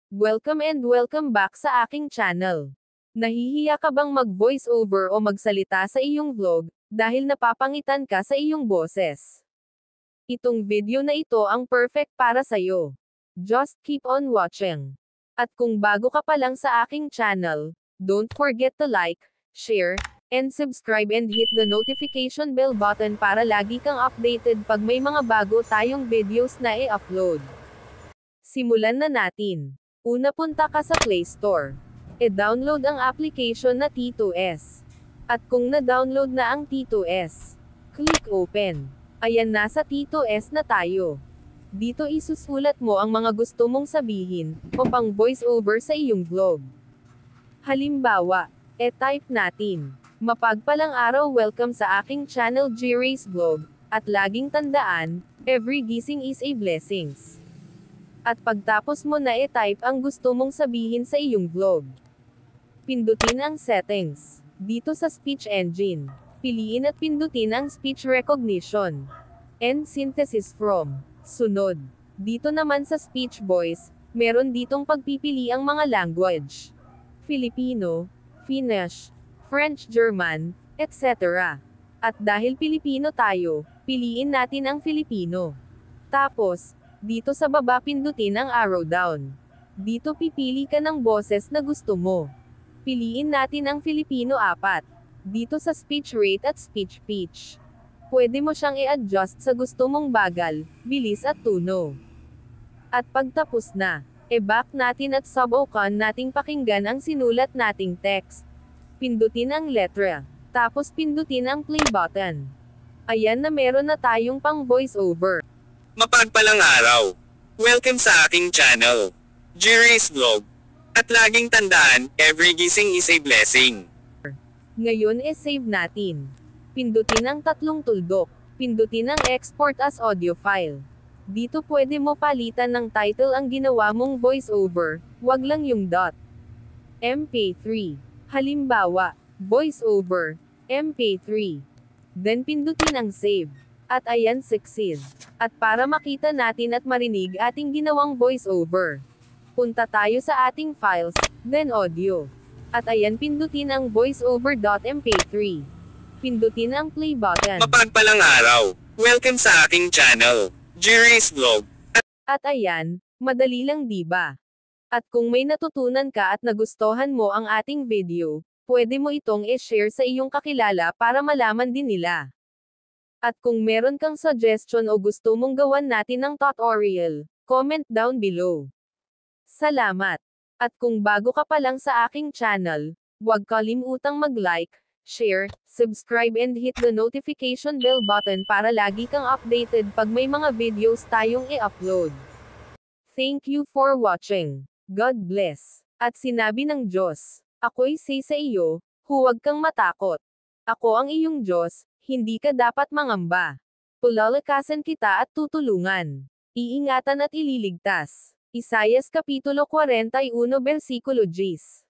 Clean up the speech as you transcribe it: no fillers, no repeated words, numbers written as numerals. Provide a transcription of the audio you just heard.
Welcome and welcome back sa aking channel. Nahihiya ka bang mag-voice over o magsalita sa iyong vlog, dahil napapangitan ka sa iyong boses? Itong video na ito ang perfect para sa'yo. Just keep on watching. At kung bago ka pa lang sa aking channel, don't forget to like, share, and subscribe and hit the notification bell button para lagi kang updated pag may mga bago tayong videos na i-upload. Simulan na natin. Una, punta ka sa Play Store. E-download ang application na T2S. At kung na-download na ang T2S, click Open. Ayan, nasa T2S na tayo. Dito isusulat mo ang mga gusto mong sabihin, o pang voice over sa iyong vlog. Halimbawa, type natin, "Mapagpalang araw, welcome sa aking channel G-Race Vlog, at laging tandaan, every gising is a blessings." At pagtapos mo na type ang gusto mong sabihin sa iyong vlog, pindutin ang Settings. Dito sa Speech Engine, piliin at pindutin ang Speech Recognition and Synthesis from. Sunod, dito naman sa Speech Voice, meron ditong pagpipili ang mga language: Filipino, Finnish, French, German, etc. At dahil Pilipino tayo, piliin natin ang Filipino. Tapos, dito sa baba pindutin ang arrow down. Dito pipili ka ng boses na gusto mo. Piliin natin ang Filipino 4. Dito sa speech rate at speech pitch, pwede mo siyang i-adjust sa gusto mong bagal, bilis at tuno. At pagtapos na, back natin at subukan nating pakinggan ang sinulat nating text. Pindutin ang letra, tapos pindutin ang play button. Ayan na, meron na tayong pang voice over. Mapagpalang araw! Welcome sa aking channel, G-Race Vlog. At laging tandaan, every gising is a blessing. Ngayon save natin. Pindutin ang 3 tuldok. Pindutin ang export as audio file. Dito pwede mo palitan ng title ang ginawa mong voice over, wag lang yung .mp3. Halimbawa, voice over, mp3. Then pindutin ang save. At ayan, succeed. At para makita natin at marinig ating ginawang voice over, punta tayo sa ating files, then audio. At ayan, pindutin ang voiceover.mp3. Pindutin ang play button. Mapagpalang araw! Welcome sa aking channel, G-Race Vlog. At ayan, madali lang, diba? At kung may natutunan ka at nagustuhan mo ang ating video, pwede mo itong i-share sa iyong kakilala para malaman din nila. At kung meron kang suggestion o gusto mong gawan natin ng tutorial, comment down below. Salamat! At kung bago ka pa lang sa aking channel, huwag kalimutang mag-like, share, subscribe and hit the notification bell button para lagi kang updated pag may mga videos tayong i-upload. Thank you for watching. God bless. At sinabi ng Diyos, ako'y say sa iyo, huwag kang matakot. Ako ang iyong Diyos, hindi ka dapat mangamba. Palalakasan kita at tutulungan. Iingatan at ililigtas. Isaias Kapitulo 41 versikulo 10.